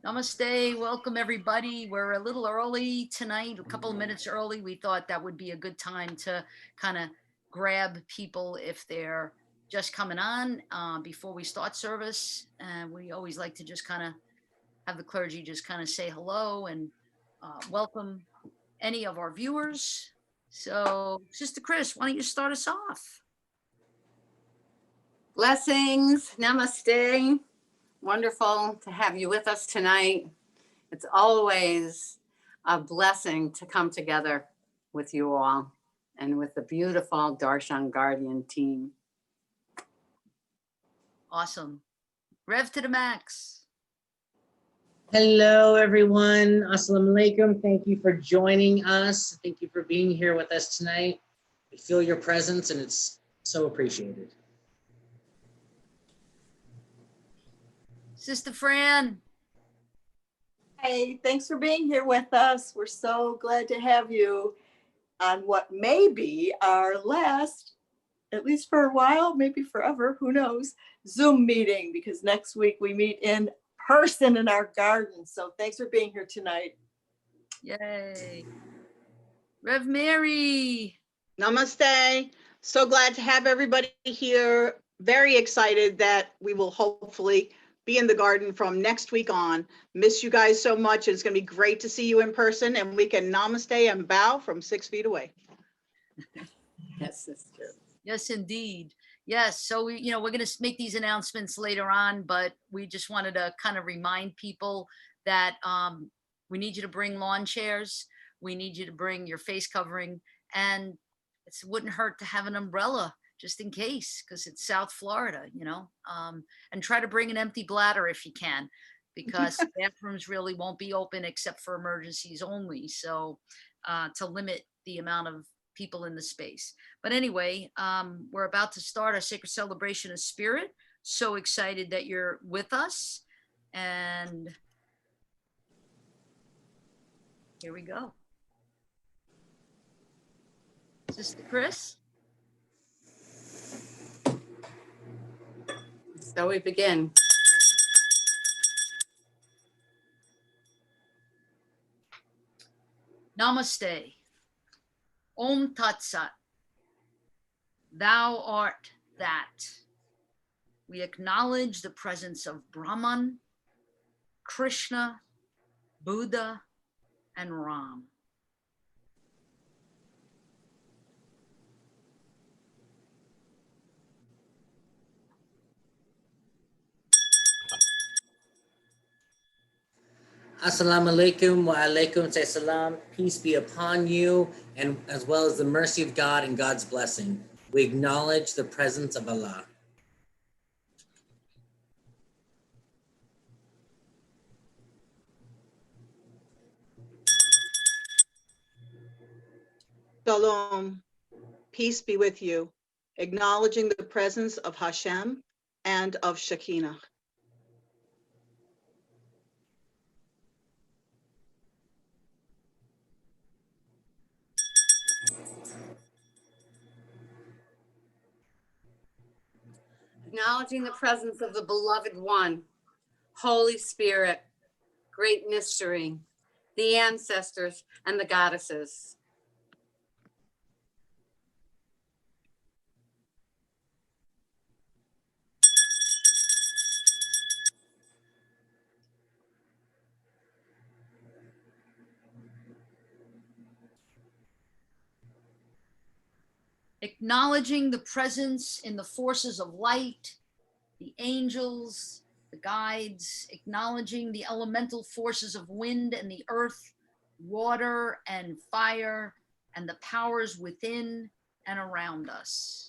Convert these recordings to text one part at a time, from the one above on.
Namaste. Welcome, everybody. We're a little early tonight, a couple of minutes early. We thought that would be a good time to kind of grab people if they're just coming on before we start service. And we always like to just kind of have the clergy just kind of say hello and welcome any of our viewers. So, Sister Chris, why don't you start us off? Blessings, namaste. Wonderful to have you with us tonight. It's always a blessing to come together with you all and with the beautiful Darshan Guardian team. Awesome. Rev to the max. Hello, everyone. Assalamu alaikum. Thank you for joining us. Thank you for being here with us tonight. We feel your presence and it's so appreciated. Sister Fran. Hey, thanks for being here with us. We're so glad to have you on what may be our last, at least for a while, maybe forever, who knows, Zoom meeting, because next week we meet in person in our garden. So thanks for being here tonight. Yay. Rev Mary. Namaste. So glad to have everybody here. Very excited that we will hopefully be in the garden from next week on. Miss you guys so much. It's going to be great to see you in person and we can namaste and bow from 6 feet away. Yes, sister. Yes, indeed. Yes. So we're going to make these announcements later on, but we just wanted to kind of remind people that we need you to bring lawn chairs. We need you to bring your face covering, and it wouldn't hurt to have an umbrella just in case, because it's South Florida, and try to bring an empty bladder if you can, because bathrooms really won't be open except for emergencies only. So to limit the amount of people in the space. But anyway, we're about to start our sacred celebration of spirit. So excited that you're with us. And here we go. Sister Chris? So we begin. Namaste. Om Tat Sat. Thou art that. We acknowledge the presence of Brahman, Krishna, Buddha, and Ram. Assalamu alaikum wa alaikum salam. Peace be upon you, and as well as the mercy of God and God's blessing. We acknowledge the presence of Allah. Shalom. Peace be with you. Acknowledging the presence of Hashem and of Shekinah. Acknowledging the presence of the beloved one, Holy Spirit, great mystery, the ancestors and the goddesses. Acknowledging the presence in the forces of light, the angels, the guides, acknowledging the elemental forces of wind and the earth, water and fire, and the powers within and around us.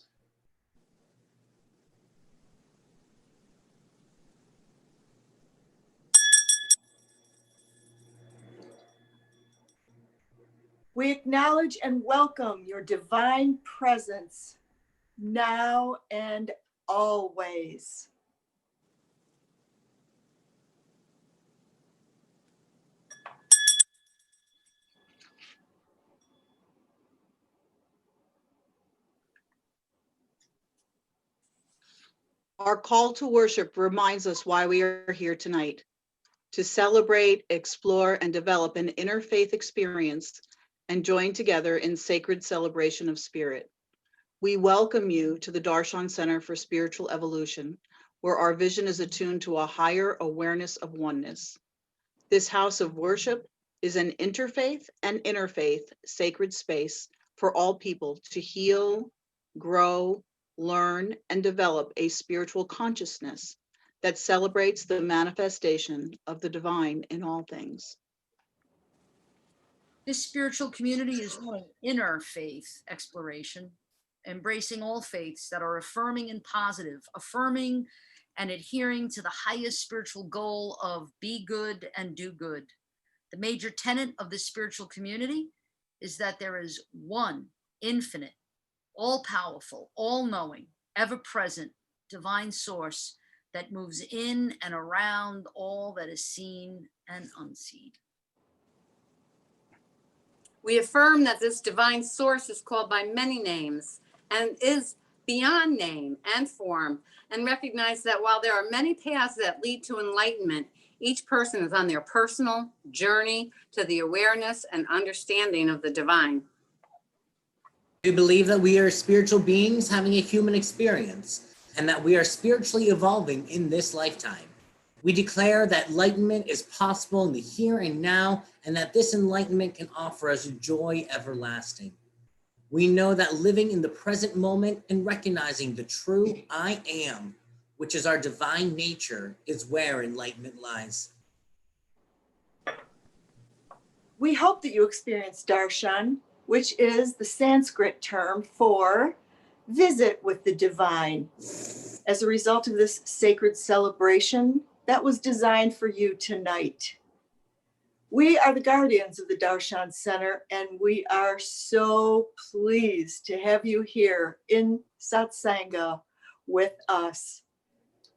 We acknowledge and welcome your divine presence now and always. Our call to worship reminds us why we are here tonight. to celebrate, explore, and develop an interfaith experience and join together in sacred celebration of spirit. We welcome you to the Darshan Center for Spiritual Evolution, where our vision is attuned to a higher awareness of oneness. This house of worship is an interfaith and interfaith sacred space for all people to heal, grow, learn, and develop a spiritual consciousness that celebrates the manifestation of the divine in all things. This spiritual community is one of inner faith exploration, embracing all faiths that are affirming and positive, affirming and adhering to the highest spiritual goal of be good and do good. The major tenet of this spiritual community is that there is one infinite, all powerful, all knowing, ever present divine source that moves in and around all that is seen and unseen. We affirm that this divine source is called by many names and is beyond name and form, and recognize that while there are many paths that lead to enlightenment, each person is on their personal journey to the awareness and understanding of the divine. We believe that we are spiritual beings having a human experience and that we are spiritually evolving in this lifetime. We declare that enlightenment is possible in the here and now, and that this enlightenment can offer us joy everlasting. We know that living in the present moment and recognizing the true I am, which is our divine nature, is where enlightenment lies. We hope that you experience darshan, which is the Sanskrit term for visit with the divine, as a result of this sacred celebration that was designed for you tonight. We are the guardians of the Darshan Center, and we are so pleased to have you here in Satsanga with us.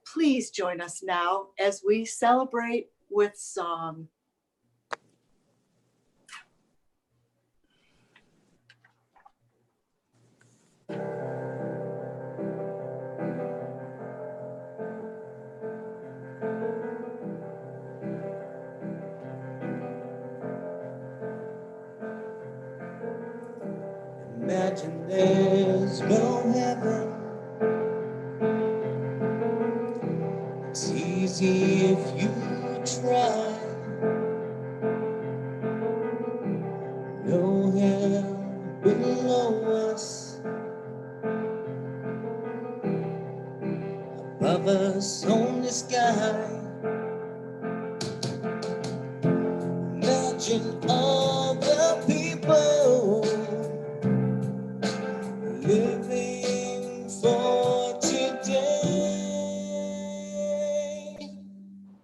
Please join us now as we celebrate with song. Imagine there's no heaven. It's easy if you try. No hell below us. Above us only sky. Imagine all the people living for today.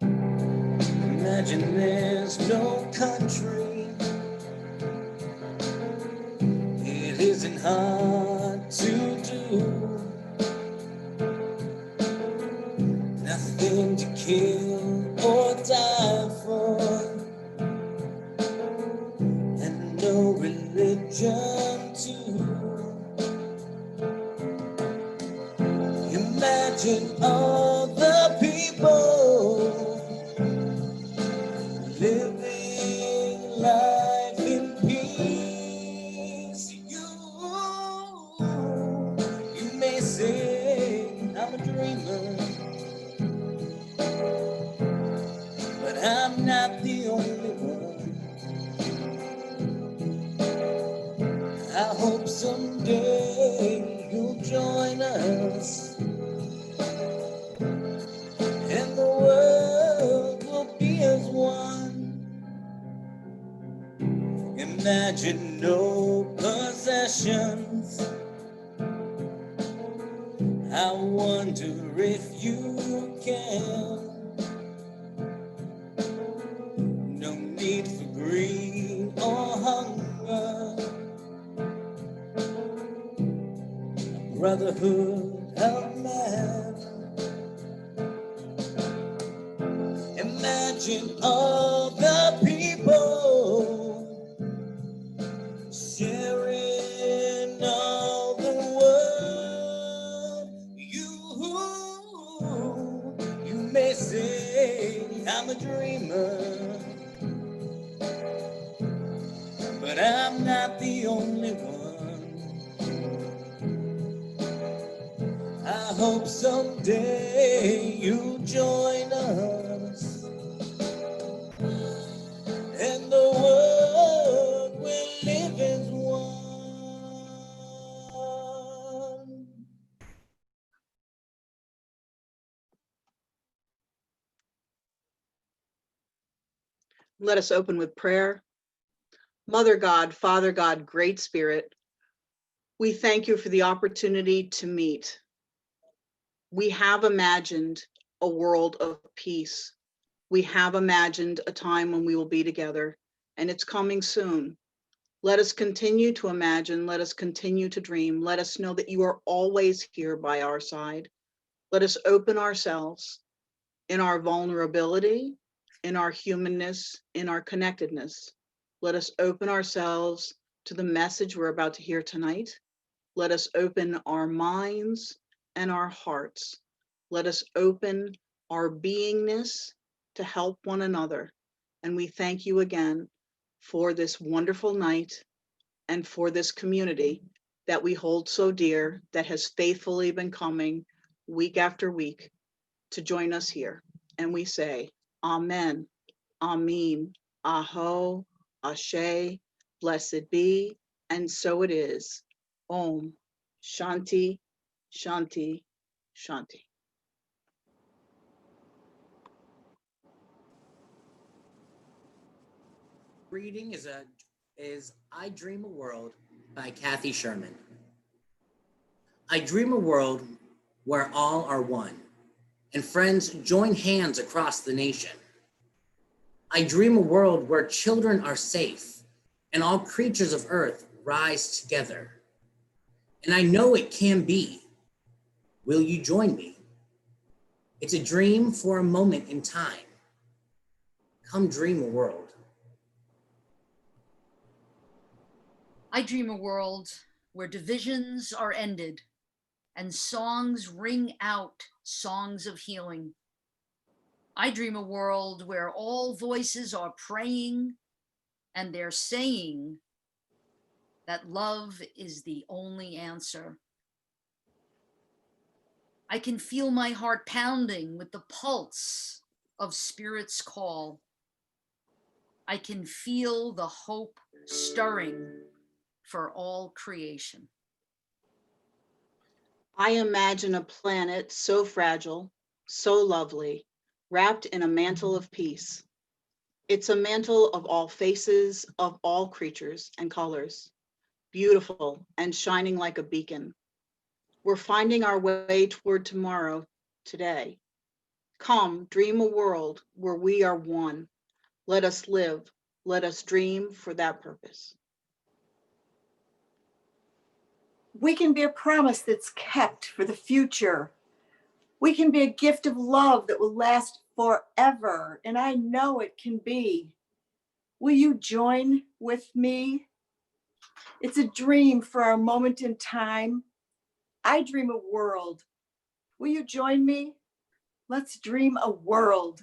Imagine there's no country. It isn't hard to do. Nothing to kill or die for. And no religion too. Imagine all the people living life in peace. You may say I'm a dreamer, but I'm not the only one. I hope someday you'll join us, and the world will be as one. Imagine no possessions. I wonder if you can. No need for greed or hunger. Brotherhood of man. Imagine all the people sharing all the world. You may say I'm a dreamer, but I'm not the only one. I hope someday you'll join us, and the world will live as one. Let us open with prayer. Mother God, Father God, Great Spirit, we thank you for the opportunity to meet. We have imagined a world of peace. We have imagined a time when we will be together, and it's coming soon. Let us continue to imagine. Let us continue to dream. Let us know that you are always here by our side. Let us open ourselves in our vulnerability, in our humanness, in our connectedness. Let us open ourselves to the message we're about to hear tonight. Let us open our minds and our hearts. Let us open our beingness to help one another. And we thank you again for this wonderful night and for this community that we hold so dear, that has faithfully been coming week after week to join us here. And we say, Amen, Amen, Aho, Ashe, blessed be, and so it is. Om, Shanti, Shanti, Shanti. Reading is I Dream a World by Kathy Sherman. I dream a world where all are one, and friends join hands across the nation. I dream a world where children are safe, and all creatures of earth rise together. And I know it can be. Will you join me? It's a dream for a moment in time. Come dream a world. I dream a world where divisions are ended and songs ring out songs of healing. I dream a world where all voices are praying and they're saying that love is the only answer. I can feel my heart pounding with the pulse of Spirit's call. I can feel the hope stirring for all creation. I imagine a planet so fragile, so lovely, wrapped in a mantle of peace. It's a mantle of all faces, of all creatures and colors, beautiful and shining like a beacon. We're finding our way toward tomorrow today. Come, dream a world where we are one. Let us live, let us dream for that purpose. We can be a promise that's kept for the future. We can be a gift of love that will last forever, and I know it can be. Will you join with me? It's a dream for our moment in time. I dream a world. Will you join me? Let's dream a world.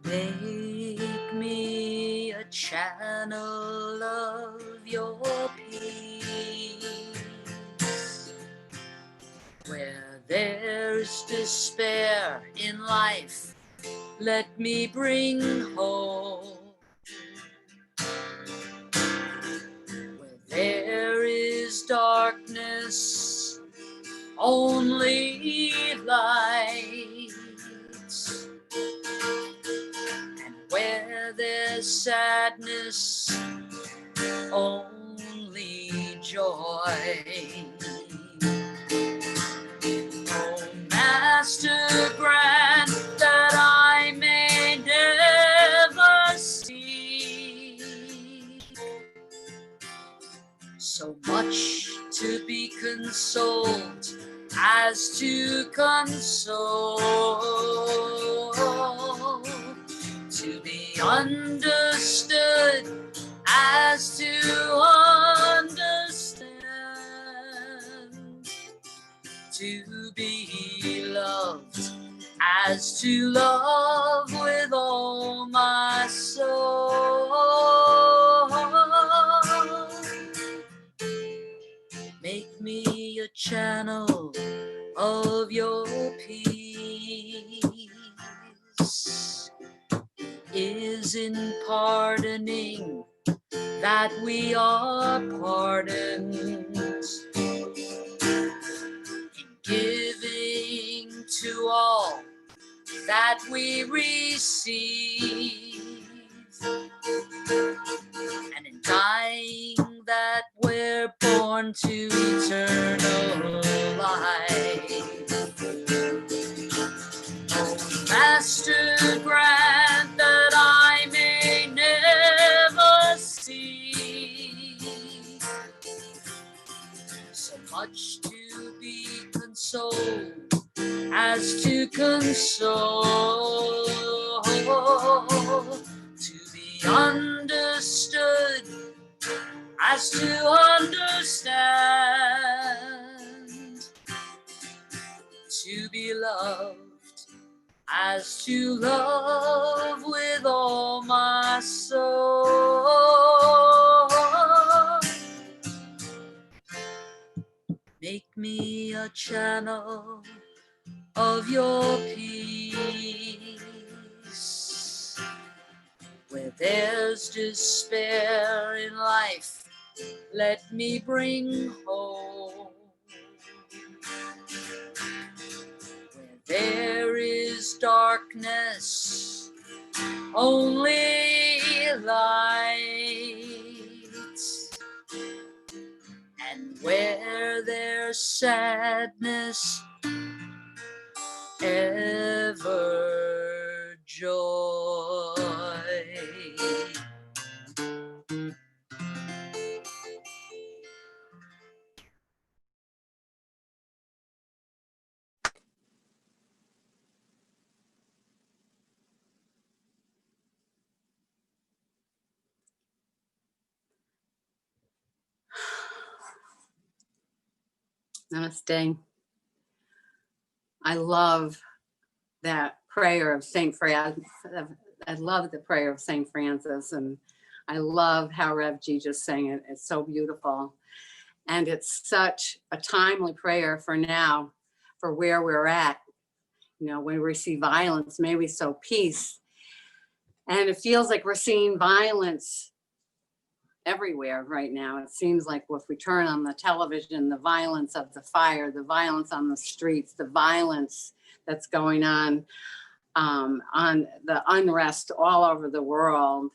Make me a channel of your peace. Where there's despair in life, let me bring hope. Where there is darkness, only light. And where there's sadness, only joy. Oh, Master, grant that I may never see so much to be consoled as to console. be understood as to understand, to be loved as to love with all my soul. Make me a channel of your peace. Is in pardoning that we are pardoned, in giving to all that we receive, and in dying that we're born to eternal life. Oh, Master, grant that I may never see so much to be consoled as to console, to be understood as to understand, to be loved as to love with all my soul. Make me a channel of your peace. Where there's despair in life, let me bring hope. Where there is darkness, only light. And where there's sadness, ever joy. Namaste. I love that prayer of St. Francis. I love the prayer of St. Francis, and I love how Rev G just sang it. It's so beautiful. And it's such a timely prayer for now, for where we're at. You know, when we see violence, may we sow peace. And it feels like we're seeing violence everywhere right now. It seems like if we turn on the television, the violence of the fire, the violence on the streets, the violence that's going on the unrest all over the world,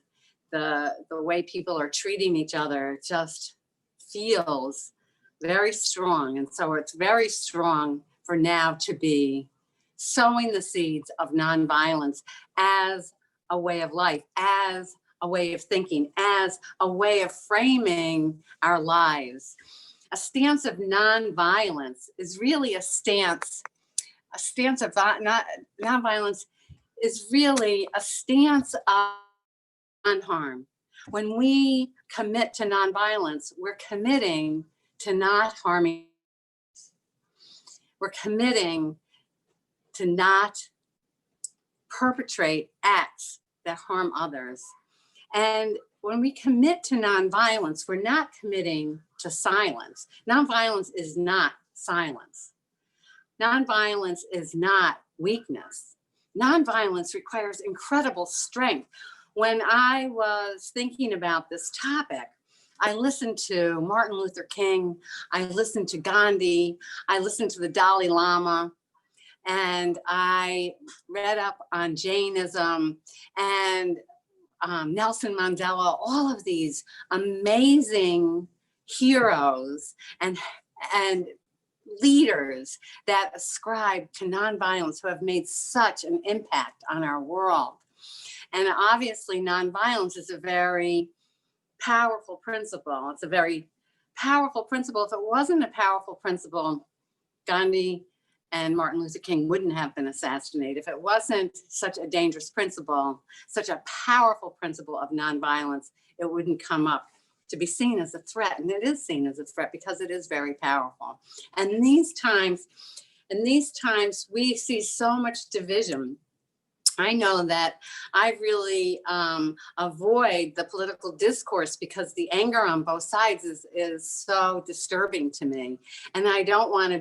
the way people are treating each other just feels very strong. And so it's very strong for now to be sowing the seeds of nonviolence as a way of life, as a way of thinking, as a way of framing our lives. A stance of nonviolence is really a stance of nonviolence is really a stance of non-harm. When we commit to nonviolence, we're committing to not harming. We're committing to not perpetrate acts that harm others. And when we commit to nonviolence, we're not committing to silence. Nonviolence is not silence. Nonviolence is not weakness. Nonviolence requires incredible strength. When I was thinking about this topic, I listened to Martin Luther King, I listened to Gandhi, I listened to the Dalai Lama, and I read up on Jainism and Nelson Mandela, all of these amazing heroes and leaders that ascribe to nonviolence who have made such an impact on our world. And obviously nonviolence is a very powerful principle. It's a very powerful principle. If it wasn't a powerful principle, Gandhi and Martin Luther King wouldn't have been assassinated, if it wasn't such a dangerous principle, such a powerful principle of nonviolence, it wouldn't come up to be seen as a threat. And it is seen as a threat because it is very powerful. And in these times, we see so much division. I know that I really avoid the political discourse because the anger on both sides is so disturbing to me. And I don't want to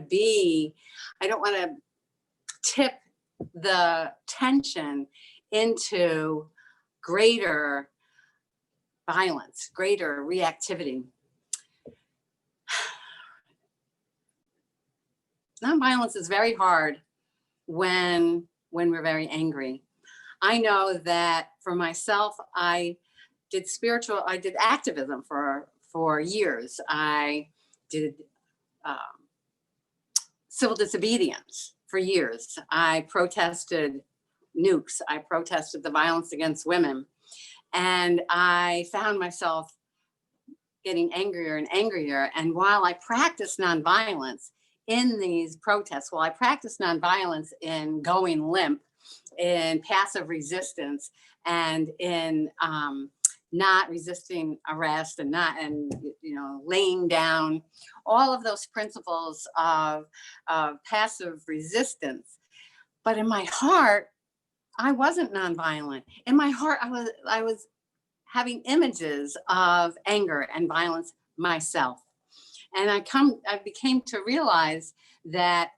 tip the tension into greater violence, greater reactivity. Nonviolence is very hard when we're very angry. I know that for myself, I did activism for years. I did civil disobedience for years. I protested nukes. I protested the violence against women. And I found myself getting angrier and angrier. And while I practiced nonviolence in these protests, while I practiced nonviolence in going limp, in passive resistance, and in not resisting arrest, and laying down, all of those principles of passive resistance. But in my heart, I wasn't nonviolent. In my heart, I was having images of anger and violence myself. And I became to realize that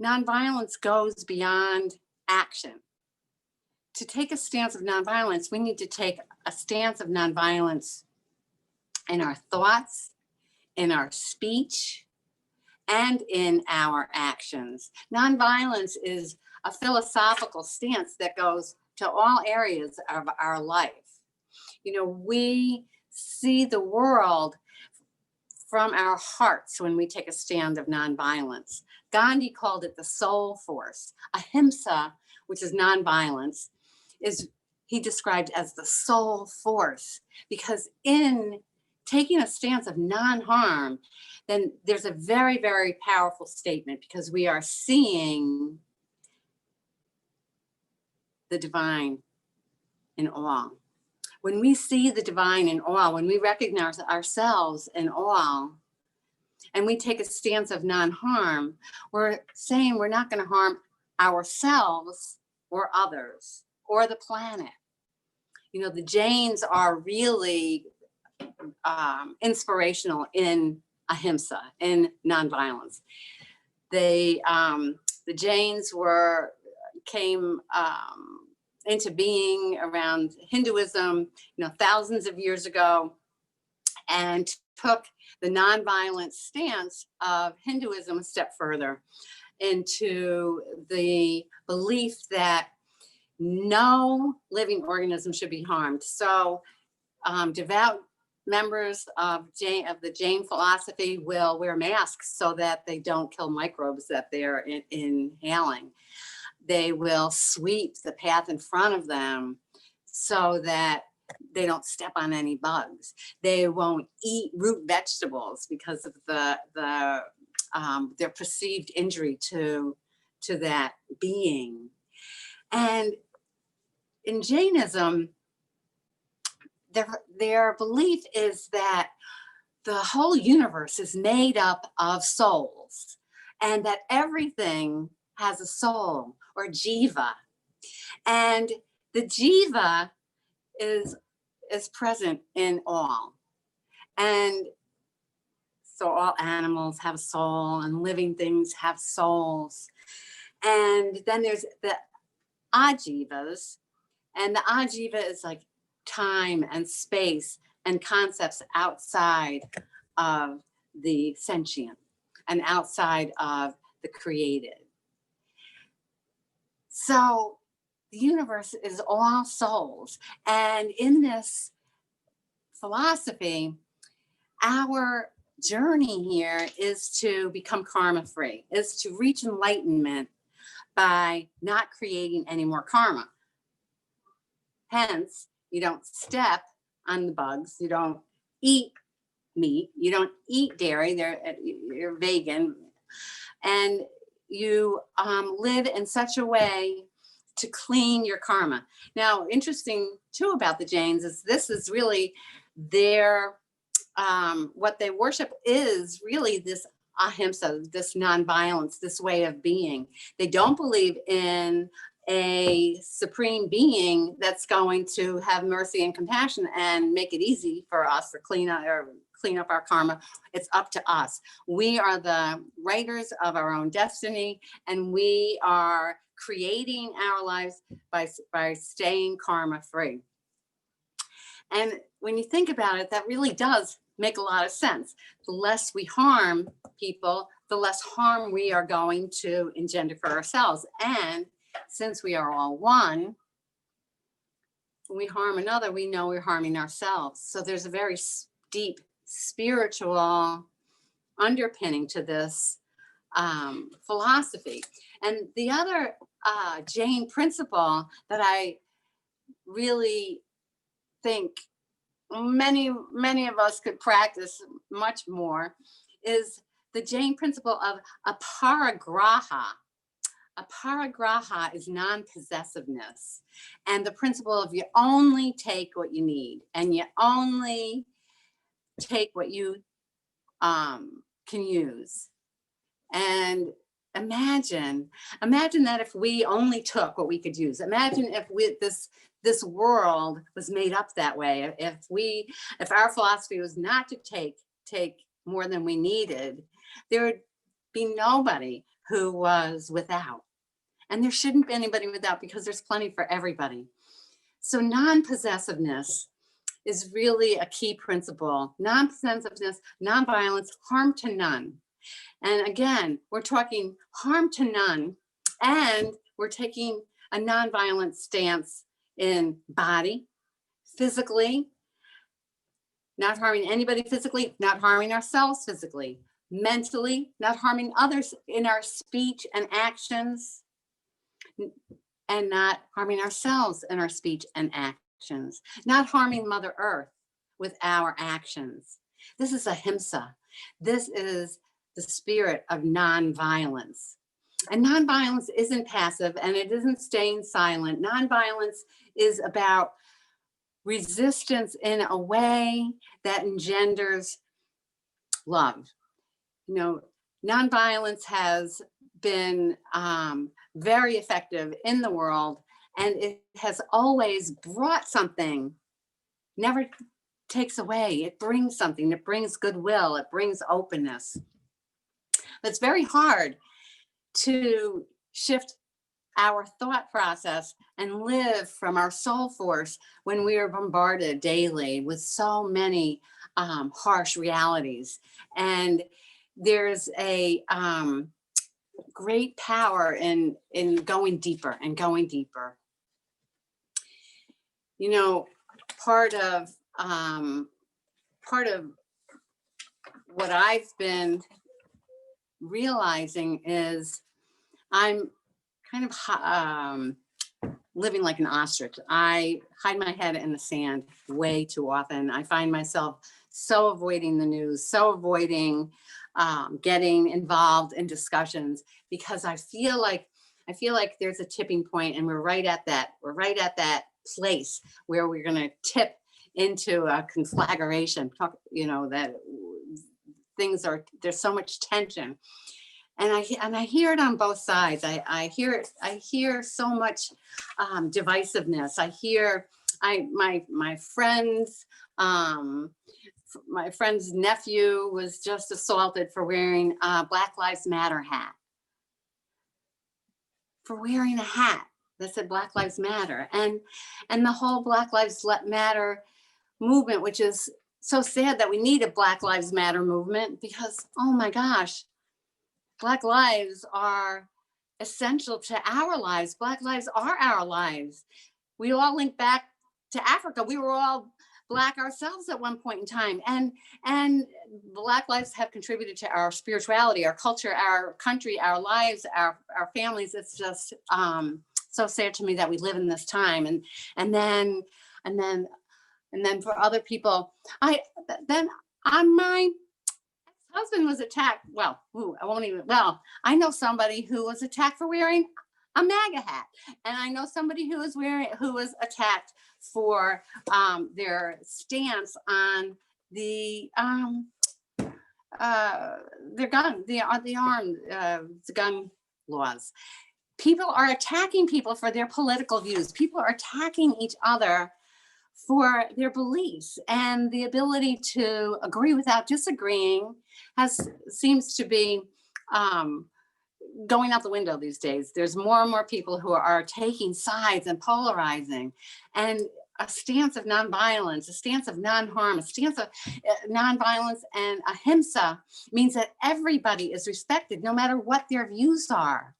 nonviolence goes beyond action. To take a stance of nonviolence, we need to take a stance of nonviolence in our thoughts, in our speech, and in our actions. Nonviolence is a philosophical stance that goes to all areas of our life. We see the world from our hearts when we take a stand of nonviolence. Gandhi called it the soul force. Ahimsa, which is nonviolence, he described as the soul force, because in taking a stance of non-harm, then there's a very, very powerful statement, because we are seeing the divine in all. When we see the divine in all, when we recognize ourselves in all, and we take a stance of non-harm, we're saying we're not going to harm ourselves or others or the planet. The Jains are really inspirational in ahimsa, in nonviolence. The Jains came into being around Hinduism, thousands of years ago, and took the nonviolent stance of Hinduism a step further into the belief that no living organism should be harmed. So devout members of the Jain philosophy will wear masks so that they don't kill microbes that they're inhaling. They will sweep the path in front of them so that they don't step on any bugs. They won't eat root vegetables because of their perceived injury to that being. And in Jainism, their belief is that the whole universe is made up of souls, and that everything has a soul, or jiva. And the jiva is present in all. And so all animals have a soul, and living things have souls. And then there's the ajivas, and the ajiva is like time and space and concepts outside of the sentient and outside of the created. So the universe is all souls. And in this philosophy, our journey here is to become karma free, is to reach enlightenment by not creating any more karma. Hence, you don't step on the bugs, you don't eat meat, you don't eat dairy, you're vegan, and you live in such a way to clean your karma. Now, interesting too about the Jains is this is really their, what they worship is really this ahimsa, this nonviolence, this way of being. They don't believe in a supreme being that's going to have mercy and compassion and make it easy for us to clean up our karma. It's up to us. We are the writers of our own destiny, and we are creating our lives by staying karma free. And when you think about it, that really does make a lot of sense. The less we harm people, the less harm we are going to engender for ourselves. And since we are all one, when we harm another, we know we're harming ourselves. So there's a very deep spiritual underpinning to this philosophy. And the other Jain principle that I really think many of us could practice much more is the Jain principle of aparigraha. Aparigraha is non-possessiveness, and the principle of you only take what you need, and you only take what you can use. And imagine that if we only took what we could use. Imagine if this world was made up that way. If our philosophy was not to take more than we needed, there would be nobody who was without. And there shouldn't be anybody without, because there's plenty for everybody. So non-possessiveness is really a key principle. Non-possessiveness, non-violence, harm to none. And again, we're talking harm to none, and we're taking a non-violent stance in body, physically, not harming anybody physically, not harming ourselves physically, mentally, not harming others in our speech and actions, and not harming ourselves in our speech and actions, not harming Mother Earth with our actions. This is ahimsa. This is the spirit of nonviolence. And nonviolence isn't passive, and it isn't staying silent. Nonviolence is about resistance in a way that engenders love. You know, nonviolence has been very effective in the world, and it has always brought something, never takes away. It brings something, it brings goodwill, it brings openness. It's very hard to shift our thought process and live from our soul force when we are bombarded daily with so many harsh realities. And there's a great power in going deeper and going deeper. You know, part of what I've been realizing is I'm kind of living like an ostrich. I hide my head in the sand way too often. I find myself so avoiding the news, so avoiding getting involved in discussions, because I feel like there's a tipping point, and we're right at that place where we're going to tip into a conflagration. You know, that there's so much tension. And I hear it on both sides. I hear so much divisiveness. I hear my friend's nephew was just assaulted for wearing a Black Lives Matter hat. For wearing a hat that said Black Lives Matter, and the whole Black Lives Matter movement, which is so sad that we need a Black Lives Matter movement, because oh my gosh, Black lives are essential to our lives. Black lives are our lives. We all link back to Africa. We were all Black ourselves at one point in time. And Black lives have contributed to our spirituality, our culture, our country, our lives, our families. It's just so sad to me that we live in this time. And then for other people, my husband was attacked. Well, I won't even, well, I know somebody who was attacked for wearing a MAGA hat. And I know somebody who was attacked for their stance on the their gun, the gun laws. People are attacking people for their political views. People are attacking each other for their beliefs, and the ability to agree without disagreeing seems to be going out the window these days. There's more and more people who are taking sides and polarizing, and a stance of nonviolence, a stance of non-harm, a stance of nonviolence and ahimsa means that everybody is respected no matter what their views are,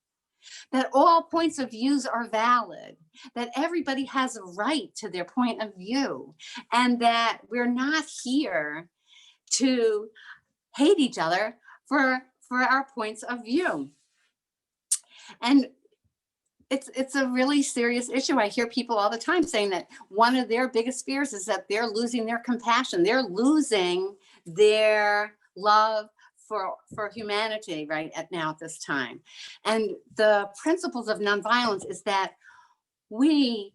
that all points of views are valid, that everybody has a right to their point of view, and that we're not here to hate each other for our points of view. And it's a really serious issue. I hear people all the time saying that one of their biggest fears is that they're losing their compassion. They're losing their love for humanity right at this time. And the principles of nonviolence is that we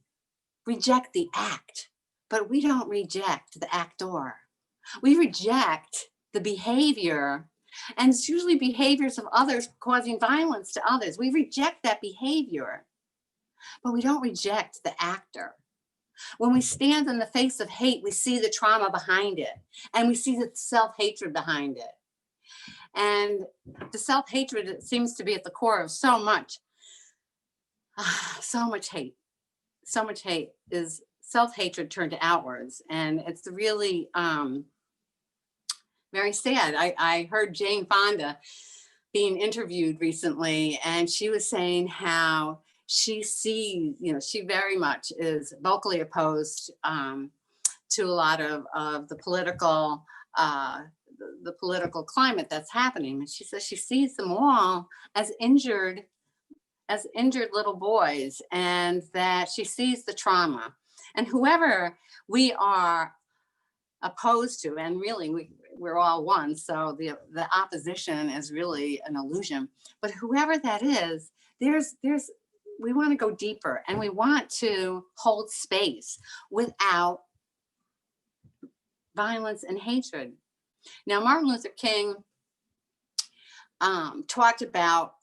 reject the act, but we don't reject the actor. We reject the behavior, and it's usually behaviors of others causing violence to others. We reject that behavior, but we don't reject the actor. When we stand in the face of hate, we see the trauma behind it, and we see the self-hatred behind it. And the self-hatred seems to be at the core of so much hate. So much hate is self-hatred turned to outwards. And it's really very sad. I heard Jane Fonda being interviewed recently, and she was saying how she sees, she very much is vocally opposed to a lot of the political climate that's happening. And she says she sees them all as injured little boys, and that she sees the trauma. And whoever we are opposed to, and really we're all one, so the opposition is really an illusion. But whoever that is, we want to go deeper, and we want to hold space without violence and hatred. Now, Martin Luther King talked about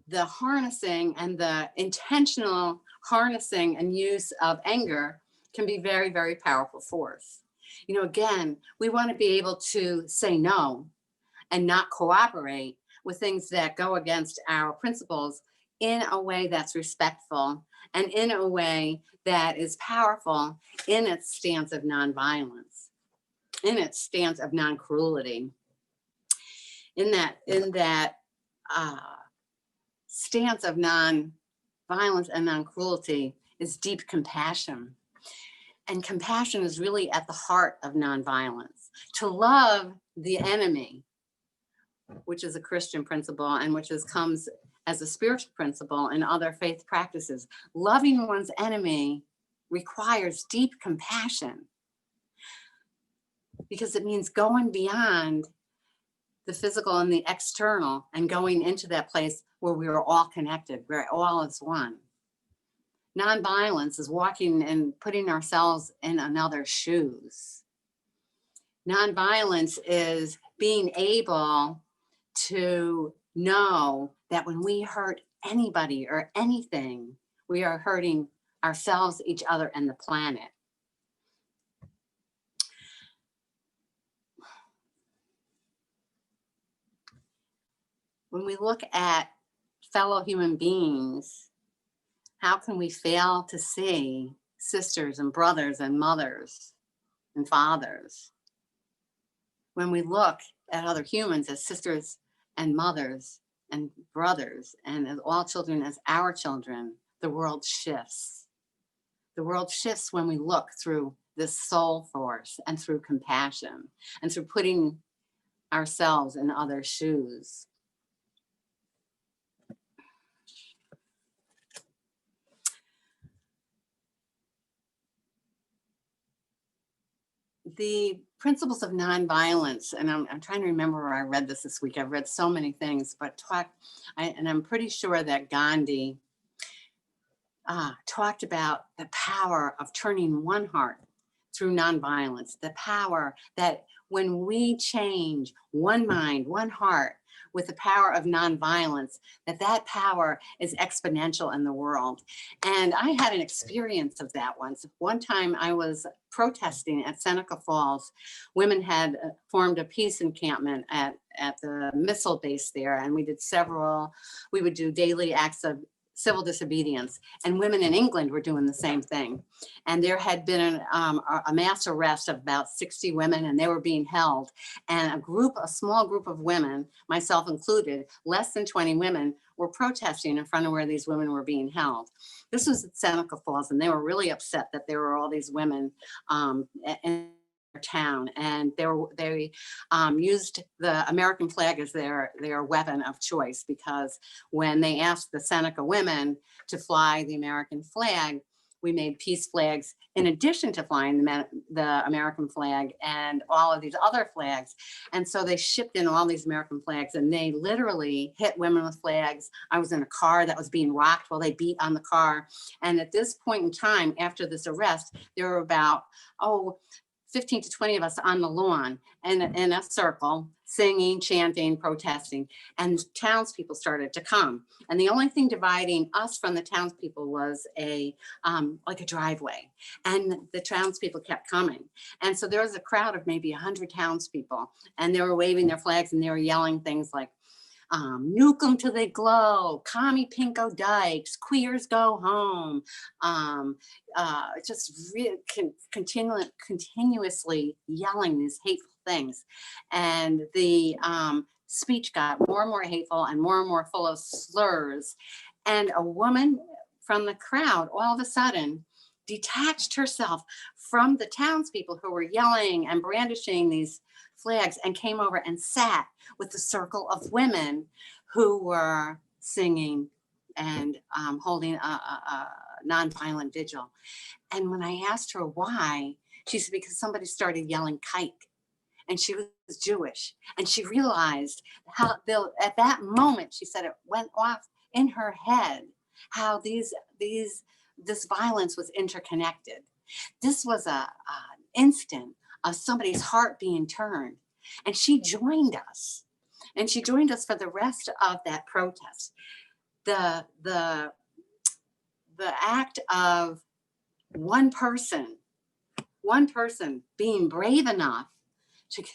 the harnessing and the intentional harnessing and use of anger can be very, very powerful force. Again, we want to be able to say no and not cooperate with things that go against our principles in a way that's respectful and in a way that is powerful in its stance of nonviolence, in its stance of non-cruelty, in that stance of non-violence and non-cruelty is deep compassion. And compassion is really at the heart of nonviolence. To love the enemy, which is a Christian principle and which comes as a spiritual principle in other faith practices, loving one's enemy requires deep compassion, because it means going beyond the physical and the external and going into that place where we are all connected, where all is one. Nonviolence is walking and putting ourselves in another's shoes. Nonviolence is being able to know that when we hurt anybody or anything, we are hurting ourselves, each other, and the planet. When we look at fellow human beings, how can we fail to see sisters and brothers and mothers and fathers? When we look at other humans as sisters and mothers and brothers, and as all children as our children, the world shifts. The world shifts when we look through this soul force and through compassion and through putting ourselves in others' shoes. the principles of nonviolence, and I'm trying to remember where I read this week. I've read so many things, but and I'm pretty sure that Gandhi talked about the power of turning one heart through nonviolence, the power that when we change one mind, one heart with the power of nonviolence, that power is exponential in the world. And I had an experience of that once. One time I was protesting at Seneca Falls. Women had formed a peace encampment at the missile base there, and we would do daily acts of civil disobedience, and women in England were doing the same thing. And there had been a mass arrest of about 60 women, and they were being held. And a small group of women, myself included, less than 20 women, were protesting in front of where these women were being held. This was at Seneca Falls, and they were really upset that there were all these women in town, and they used the American flag as their weapon of choice, because when they asked the Seneca women to fly the American flag, we made peace flags in addition to flying the American flag and all of these other flags. And so they shipped in all these American flags, and they literally hit women with flags. I was in a car that was being rocked while they beat on the car. And at this point in time, after this arrest, there were about 15 to 20 of us on the lawn and in a circle, singing, chanting, protesting, and townspeople started to come. And the only thing dividing us from the townspeople was like a driveway, and the townspeople kept coming. And so there was a crowd of maybe 100 townspeople, and they were waving their flags, and they were yelling things like, nuke them till they glow, commie pinko dykes, queers go home, just really continuously yelling these hateful things. And the speech got more and more hateful and more full of slurs. And a woman from the crowd all of a sudden detached herself from the townspeople who were yelling and brandishing these flags and came over and sat with the circle of women who were singing and holding a nonviolent vigil. And when I asked her why, she said, because somebody started yelling kike, and she was Jewish. And she realized how at that moment, she said it went off in her head, how this violence was interconnected. This was an instant of somebody's heart being turned. And she joined us. And she joined us for the rest of that protest. The act of one person being brave enough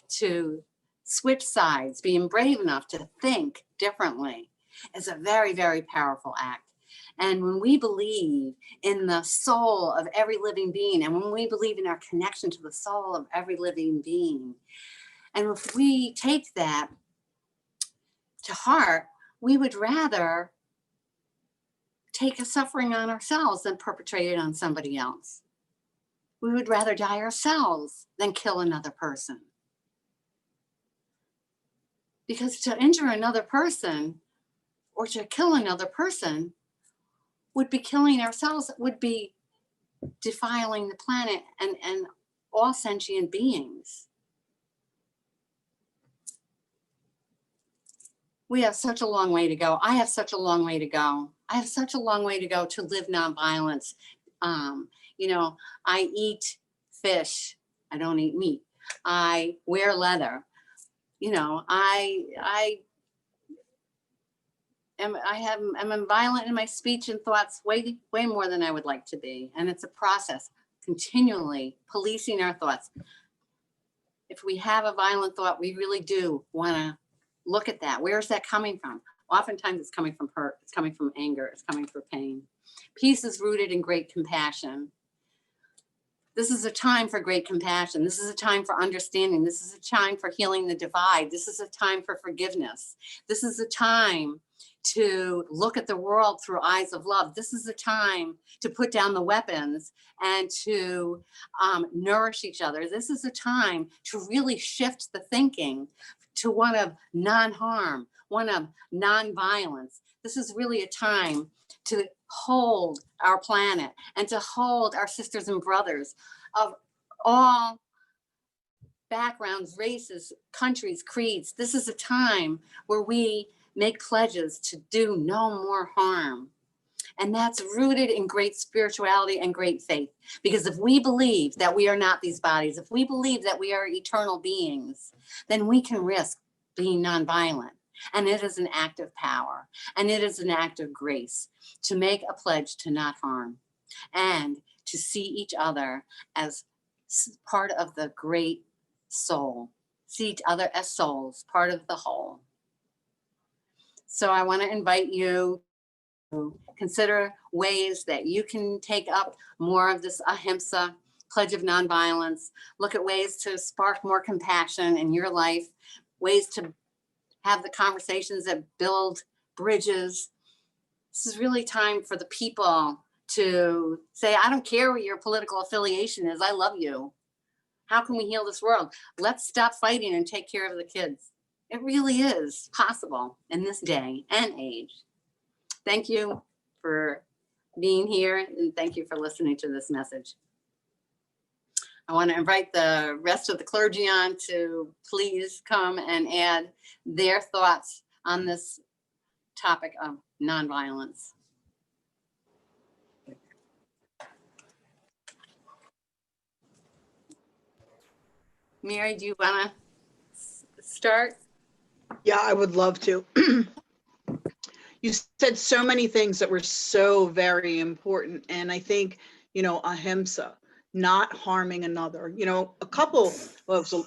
to switch sides, being brave enough to think differently, is a very, very powerful act. And when we believe in the soul of every living being, and when we believe in our connection to the soul of every living being, and if we take that to heart, we would rather take a suffering on ourselves than perpetrate it on somebody else. We would rather die ourselves than kill another person. Because to injure another person or to kill another person would be killing ourselves, would be defiling the planet and all sentient beings. We have such a long way to go. I have such a long way to go. I have such a long way to go to live nonviolence. I eat fish. I don't eat meat. I wear leather. I'm violent in my speech and thoughts way more than I would like to be. And it's a process, continually policing our thoughts. If we have a violent thought, we really do want to look at that. Where is that coming from? Oftentimes it's coming from hurt, it's coming from anger, it's coming from pain. Peace is rooted in great compassion. This is a time for great compassion. This is a time for understanding. This is a time for healing the divide. This is a time for forgiveness. This is a time to look at the world through eyes of love. This is a time to put down the weapons and to nourish each other. This is a time to really shift the thinking to one of non-harm, one of non-violence. This is really a time to hold our planet and to hold our sisters and brothers of all backgrounds, races, countries, creeds. This is a time where we make pledges to do no more harm. And that's rooted in great spirituality and great faith. Because if we believe that we are not these bodies, if we believe that we are eternal beings, then we can risk being nonviolent. And it is an act of power. And it is an act of grace to make a pledge to not harm and to see each other as part of the great soul. See each other as souls, part of the whole. So I want to invite you to consider ways that you can take up more of this ahimsa, pledge of nonviolence. Look at ways to spark more compassion in your life, ways to have the conversations that build bridges. This is really time for the people to say, I don't care what your political affiliation is, I love you. How can we heal this world? Let's stop fighting and take care of the kids. It really is possible in this day and age. Thank you for being here and thank you for listening to this message. I want to invite the rest of the clergy on to please come and add their thoughts on this topic of nonviolence. Mary, do you want to start? Yeah, I would love to. You said so many things that were so very important. And I think, ahimsa, not harming another. Well,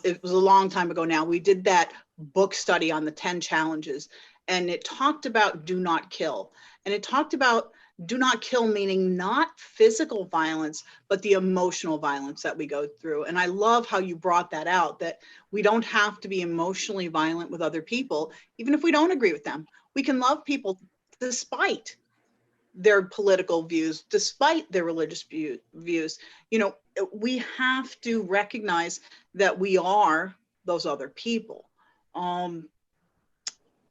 it was a long time ago now. We did that book study on the 10 challenges, and it talked about do not kill. And it talked about do not kill, meaning not physical violence, but the emotional violence that we go through. And I love how you brought that out, that we don't have to be emotionally violent with other people, even if we don't agree with them. We can love people despite their political views, despite their religious views. We have to recognize that we are those other people.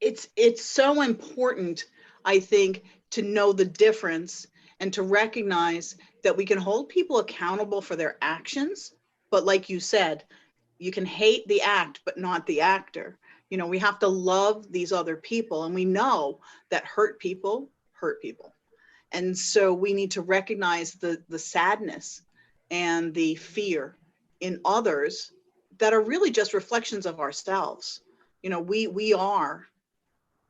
It's so important, I think, to know the difference and to recognize that we can hold people accountable for their actions. But like you said, you can hate the act, but not the actor. We have to love these other people, and we know that hurt people hurt people. And so we need to recognize the sadness and the fear in others that are really just reflections of ourselves. We are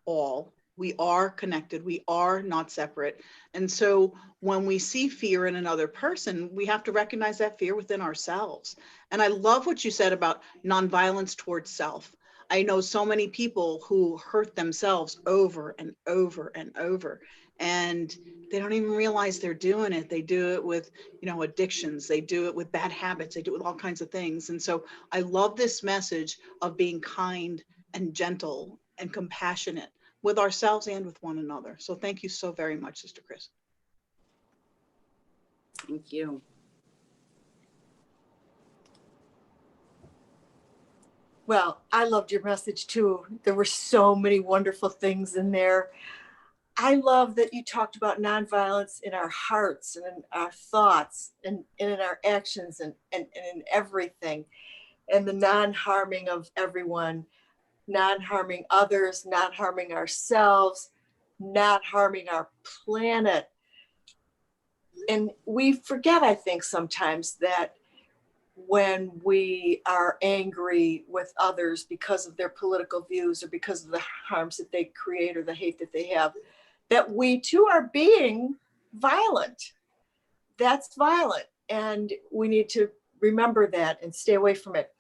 all, we are connected, we are not separate. And so when we see fear in another person, we have to recognize that fear within ourselves. And I love what you said about nonviolence towards self. I know so many people who hurt themselves over and over and over, and they don't even realize they're doing it. They do it with, addictions. They do it with bad habits. They do it with all kinds of things. And so I love this message of being kind and gentle and compassionate with ourselves and with one another. So thank you so very much, Sister Chris. Thank you. Well, I loved your message too. There were so many wonderful things in there. I love that you talked about nonviolence in our hearts and in our thoughts and in our actions and in everything, and the non-harming of everyone, non-harming others, not harming ourselves, not harming our planet. And we forget, I think, sometimes that when we are angry with others because of their political views or because of the harms that they create or the hate that they have, that we too are being violent. That's violent. And we need to remember that and stay away from it.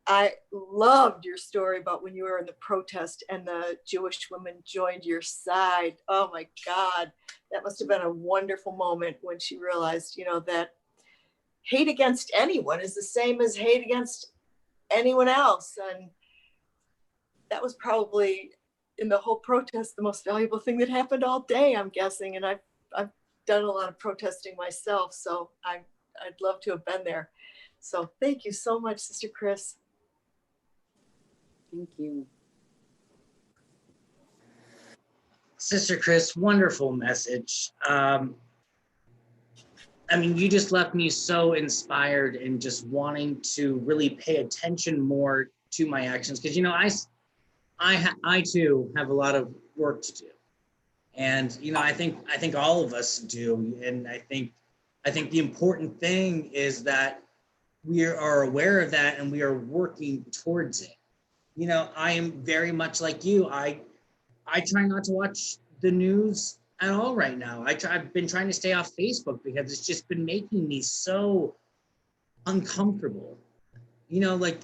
I loved your story about when you were in the protest and the Jewish woman joined your side. Oh my God, that must have been a wonderful moment when she realized, that hate against anyone is the same as hate against anyone else. And that was probably in the whole protest the most valuable thing that happened all day, I'm guessing. And I've done a lot of protesting myself, so I'd love to have been there. So thank you so much, Sister Chris. Thank you. Sister Chris, wonderful message. I mean, you just left me so inspired and just wanting to really pay attention more to my actions. Because, you know, I too have a lot of work to do. And, you know, I think all of us do. And I think the important thing is that we are aware of that and we are working towards it. You know, I am very much like you. I try not to watch the news at all right now. I've been trying to stay off Facebook because it's just been making me so uncomfortable. You know, like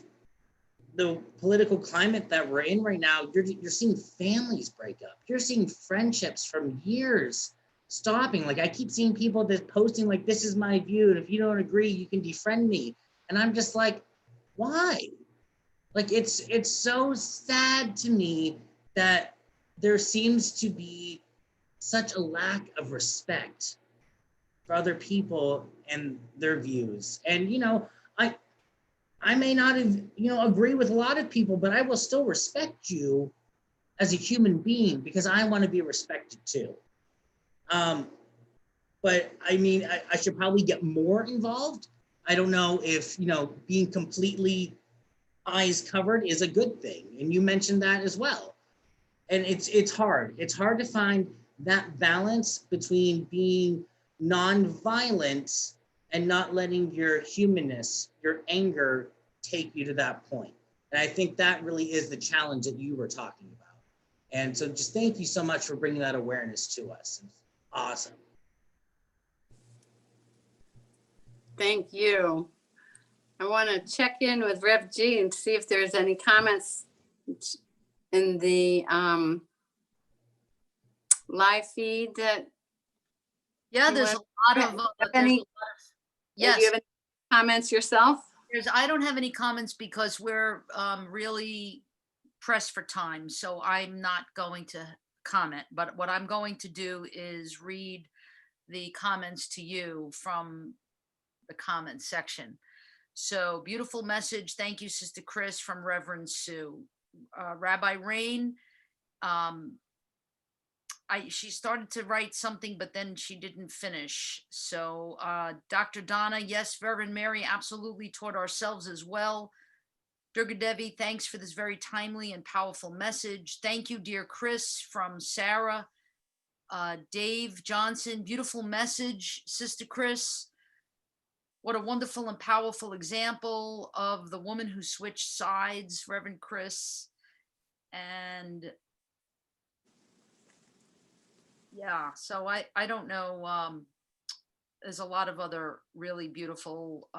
the political climate that we're in right now, you're seeing families break up. You're seeing friendships from years stopping. Like I keep seeing people that posting like, this is my view, and if you don't agree, you can defriend me. And I'm just like, why? Like it's so sad to me that there seems to be such a lack of respect for other people and their views. And you know, I may not have, you know, agree with a lot of people, but I will still respect you as a human being because I want to be respected too. But I mean, I should probably get more involved. I don't know if, you know, being completely eyes covered is a good thing. And you mentioned that as well. And it's hard. It's hard to find that balance between being non-violent and not letting your humanness, your anger take you to that point. And I think that really is the challenge that you were talking about. And so just thank you so much for bringing that awareness to us. It's awesome. Thank you. I want to check in with Rev G and see if there's any comments in the live feed that, Yeah, You there's a want- lot of, have there's any- a lot of- do you yes, have any comments yourself? I don't have any comments because we're really pressed for time, so I'm not going to comment. But what I'm going to do is read the comments to you from the comment section. So beautiful message. Thank you, Sister Chris, from Reverend Sue. Rabbi Rain, she started to write something, but then she didn't finish. So Dr. Donna, yes, Reverend Mary, absolutely toward ourselves as well. Durga Devi, thanks for this very timely and powerful message. Thank you, dear Chris, from Sarah. Dave Johnson, beautiful message, Sister Chris. What a wonderful and powerful example of the woman who switched sides, Reverend Chris. And yeah, so I don't know. There's a lot of other really beautiful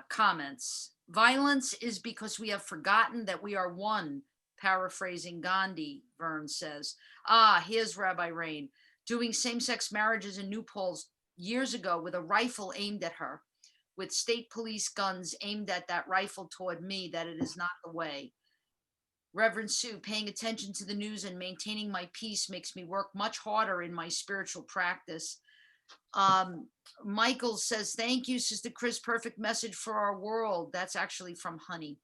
comments. Violence is because we have forgotten that we are one, paraphrasing Gandhi, Vern says. Here's Rabbi Rain, doing same-sex marriages in New Paltz years ago with a rifle aimed at her, with state police guns aimed at that rifle toward me, that it is not the way. Reverend Sue, paying attention to the news and maintaining my peace makes me work much harder in my spiritual practice. Michael says, thank you, Sister Chris, perfect message for our world. That's actually from Honey.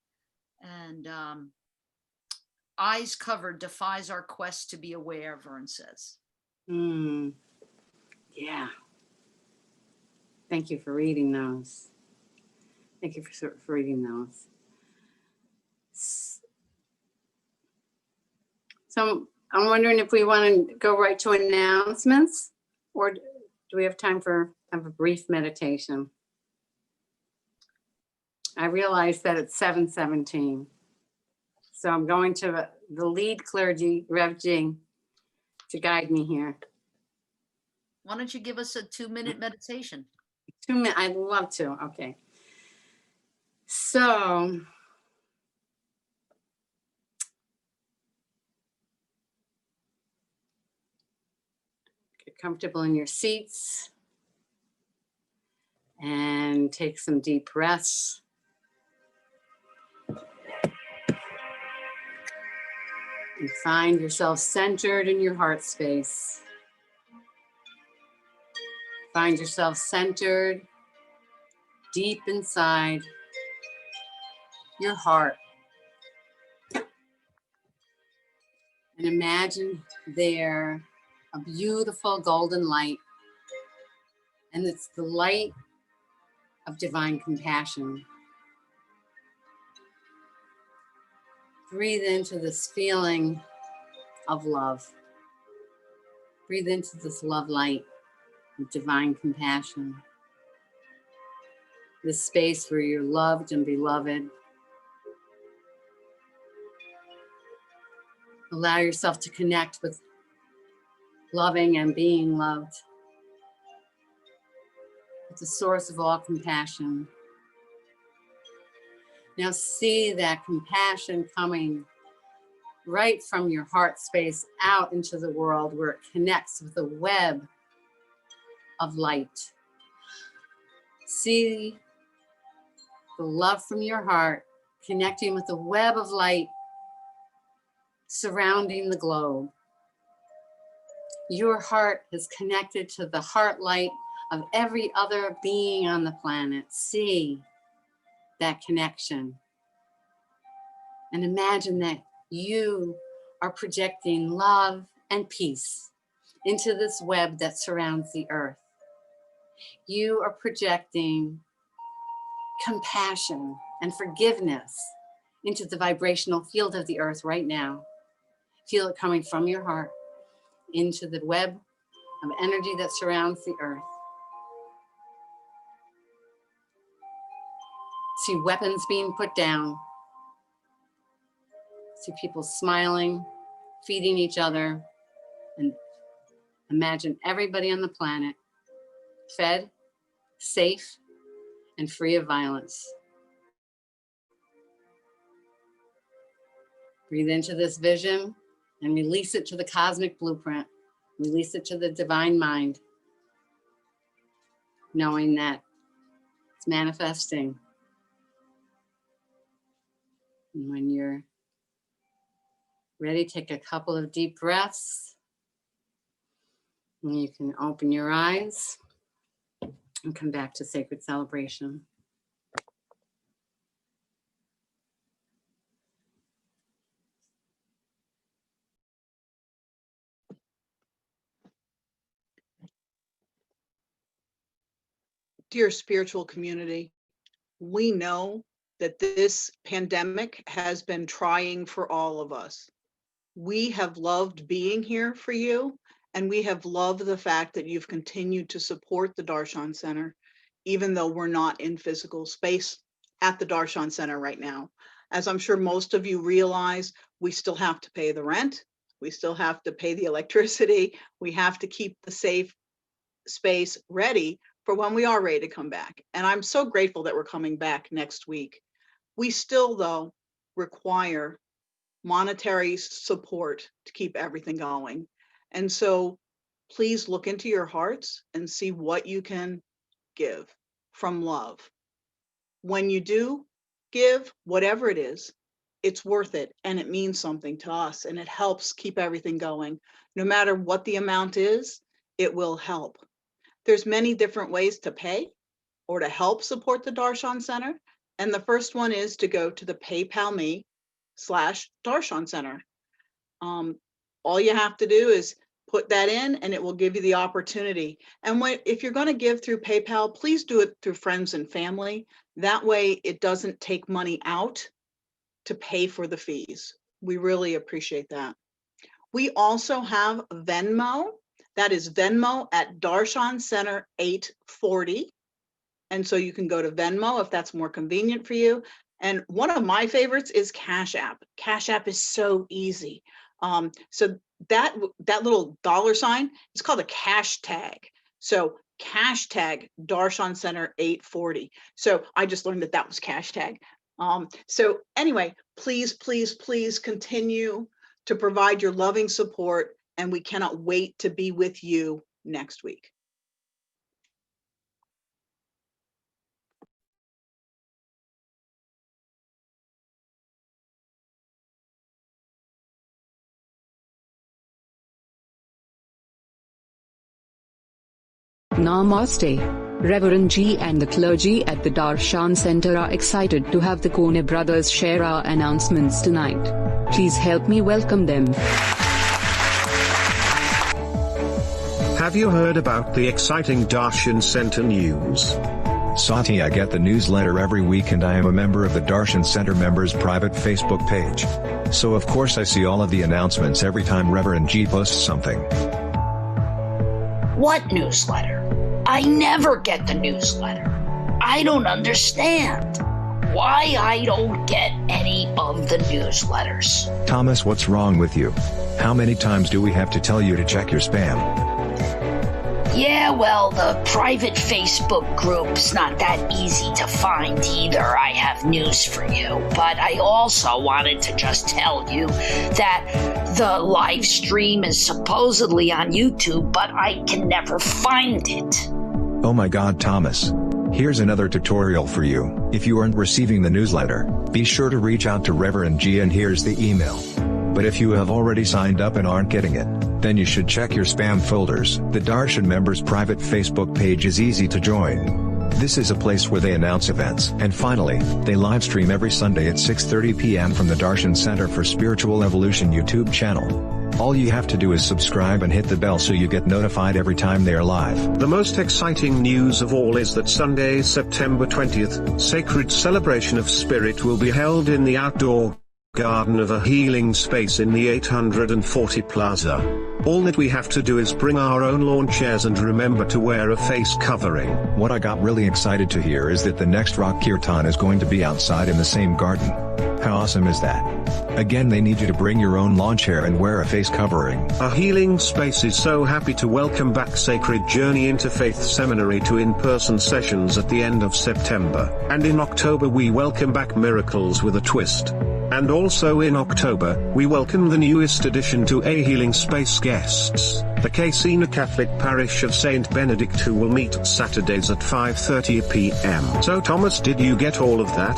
And eyes covered defies our quest to be aware, Vern says. Yeah. Thank you for reading those. Thank you for reading those. So I'm wondering if we want to go right to announcements, or do we have time for a brief meditation? I realize that it's 7:17. So I'm going to the lead clergy, Rev G, to guide me here. Why don't you give us a 2-minute meditation? 2 minutes, I'd love to, okay. So get comfortable in your seats and take some deep breaths. And find yourself centered in your heart space. Find yourself centered deep inside your heart. And imagine there a beautiful golden light. And it's the light of divine compassion. Breathe into this feeling of love. Breathe into this love light of divine compassion. This space where you're loved and beloved. Allow yourself to connect with loving and being loved. It's the source of all compassion. Now see that compassion coming right from your heart space out into the world where it connects with a web of light. See the love from your heart connecting with the web of light surrounding the globe. Your heart is connected to the heart light of every other being on the planet. See that connection. And imagine that you are projecting love and peace into this web that surrounds the earth. You are projecting compassion and forgiveness into the vibrational field of the earth right now. Feel it coming from your heart into the web of energy that surrounds the earth. See weapons being put down. See people smiling, feeding each other, and imagine everybody on the planet fed, safe, and free of violence. Breathe into this vision and release it to the cosmic blueprint. Release it to the divine mind, knowing that it's manifesting. And when you're ready, take a couple of deep breaths. And you can open your eyes and come back to sacred celebration. Dear spiritual community, we know that this pandemic has been trying for all of us. We have loved being here for you, and we have loved the fact that you've continued to support the Darshan Center, even though we're not in physical space at the Darshan Center right now. As I'm sure most of you realize, we still have to pay the rent, we still have to pay the electricity, we have to keep the safe space ready for when we are ready to come back. And I'm so grateful that we're coming back next week. We still, though, require monetary support to keep everything going. And so please look into your hearts and see what you can give from love. When you do give, whatever it is, it's worth it and it means something to us and it helps keep everything going. No matter what the amount is, it will help. There's many different ways to pay or to help support the Darshan Center. And the first one is to go to the PayPal me/Darshan Center. All you have to do is put that in and it will give you the opportunity. And if you're going to give through PayPal, please do it through friends and family. That way it doesn't take money out to pay for the fees. We really appreciate that. We also have Venmo. That is Venmo at Darshan Center 840. And so you can go to Venmo if that's more convenient for you. And one of my favorites is Cash App. Cash App is so easy. So that little $ is called a cash tag. So cash tag Darshan Center 840. So I just learned that was cash tag. So anyway, please, please, please continue to provide your loving support, and we cannot wait to be with you next week. Namaste. Reverend G and the clergy at the Darshan Center are excited to have the Kone brothers share our announcements tonight. Please help me welcome them. Have you heard about the exciting Darshan Center news? Sati, I get the newsletter every week and I am a member of the Darshan Center members private Facebook page. So of course I see all of the announcements every time Reverend G posts something. What newsletter? I never get the newsletter. I don't understand why I don't get any of the newsletters. Thomas, what's wrong with you? How many times do we have to tell you to check your spam? Yeah, well, the private Facebook group's not that easy to find either. I have news for you. But I also wanted to just tell you that the live stream is supposedly on YouTube, but I can never find it. Oh my God, Thomas. Here's another tutorial for you. If you aren't receiving the newsletter, be sure to reach out to Reverend G and here's the email. But if you have already signed up and aren't getting it, then you should check your spam folders. The Darshan members private Facebook page is easy to join. This is a place where they announce events. And finally, they live stream every Sunday at 6:30 p.m. from the Darshan Center for Spiritual Evolution YouTube channel. All you have to do is subscribe and hit the bell so you get notified every time they are live. The most exciting news of all is that Sunday, September 20th, Sacred Celebration of Spirit will be held in the outdoor garden of a healing space in the 840 Plaza. All that we have to do is bring our own lawn chairs and remember to wear a face covering. What I got really excited to hear is that the next Rock Kirtan is going to be outside in the same garden. How awesome is that? Again, they need you to bring your own lawn chair and wear a face covering. A healing space is so happy to welcome back Sacred Journey Interfaith Seminary to in-person sessions at the end of September. And in October we welcome back Miracles with a Twist. And also in October, we welcome the newest addition to A Healing Space guests, the Casina Catholic Parish of St. Benedict, who will meet Saturdays at 5:30 p.m. So Thomas, did you get all of that?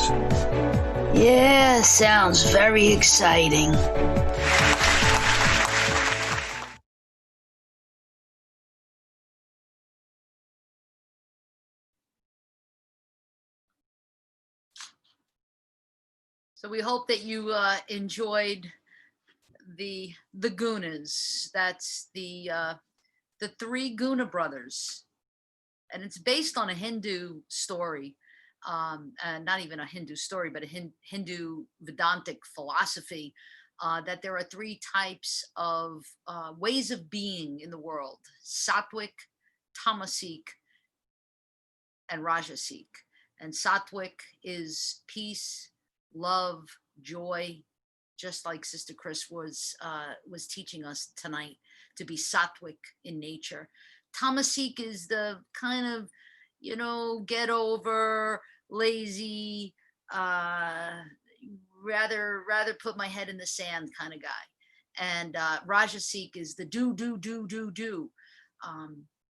Yeah, sounds very exciting. So we hope that you enjoyed the Gunas. That's the three Guna brothers, and it's based on a Hindu story, and not even a Hindu story, but a Hindu Vedantic philosophy, that there are three types of ways of being in the world: Sattvic, Tamasic, and Rajasic. And Sattvic is peace, love, joy, just like Sister Chris was teaching us tonight, to be sattvic in nature. Tamasic is the kind of, get over, lazy, rather put my head in the sand kind of guy. And Rajasic is the do.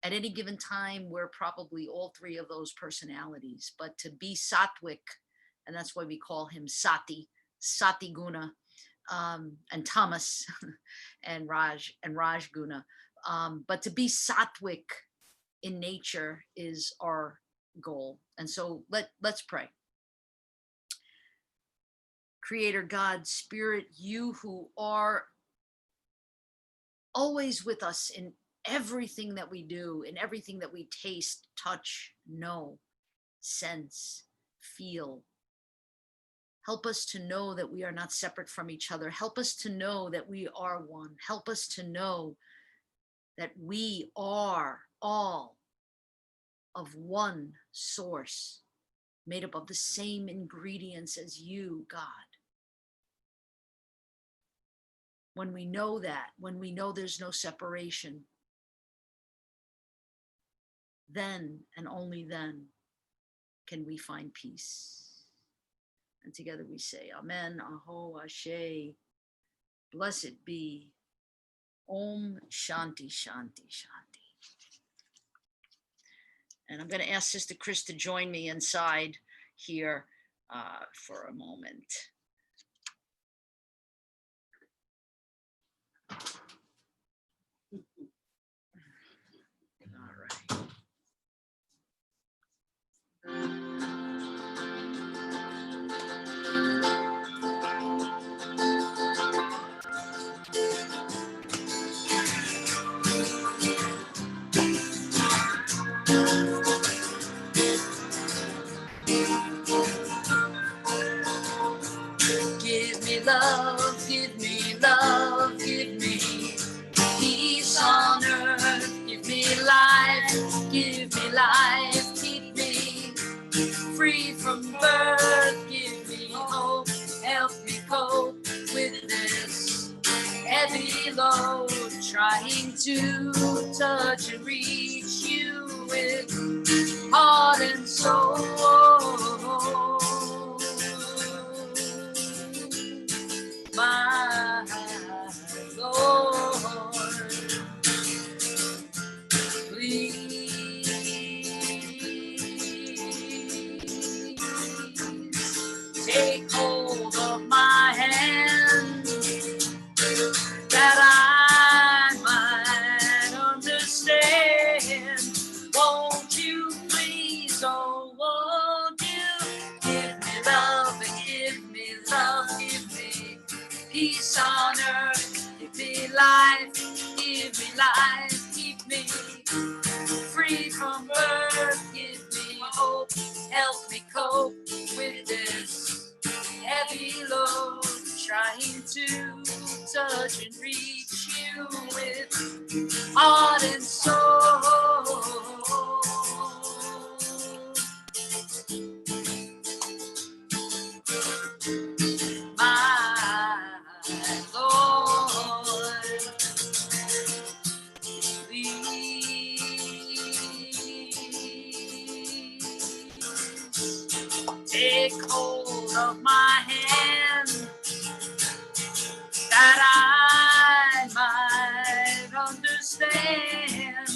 At any given time, we're probably all three of those personalities, but to be sattvic, and that's why we call him Sati Guna, and Tamas and Raj Guna. But to be sattvic in nature is our goal. And so let's pray. Creator God, Spirit, you who are always with us in everything that we do, in everything that we taste, touch, know, sense, feel. Help us to know that we are not separate from each other. Help us to know that we are one. Help us to know that we are all of one source, made up of the same ingredients as you, God. When we know that, when we know there's no separation, then and only then can we find peace. And together we say, Amen, Aho, Ashe, blessed be, Om, Shanti, Shanti, Shanti. And I'm going to ask Sister Chris to join me inside here for a moment. All right. free from birth. Give me hope, help me cope with this heavy load. Trying to touch and reach you with heart and soul. My Lord, please take hold of my hand that I might understand. Won't you please, oh, won't you give me love and give me love, give me peace on earth, give me life, keep me free from birth, give me hope, help me cope with this heavy load. Trying to touch and reach you with heart and soul. My Lord, please take hold of my hand that I might understand.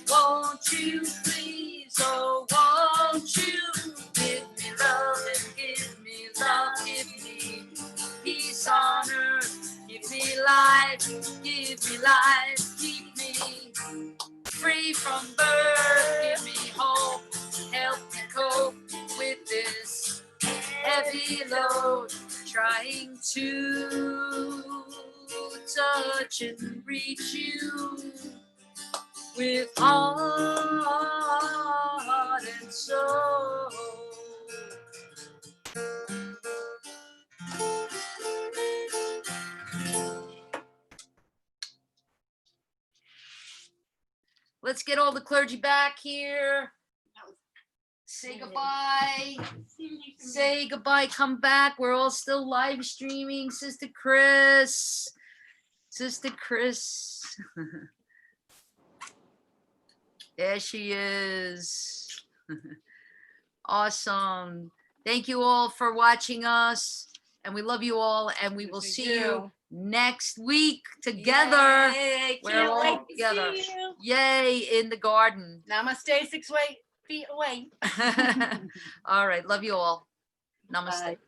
Won't you please, oh, won't you give me love and give me love, give me peace on earth, give me life, keep me free from birth, give me hope, help me cope with this heavy load. Trying to touch and reach you with heart and soul. Let's get all the clergy back here. Say goodbye. Say goodbye. Come back. We're all still live streaming. Sister Chris. There she is. Awesome. Thank you all for watching us. And we love you all. And we will see you next week together. Yay, We're can't all wait to together. see you. Yay, in the garden. Namaste, 6 feet away. All right. Love you all. Namaste. Bye.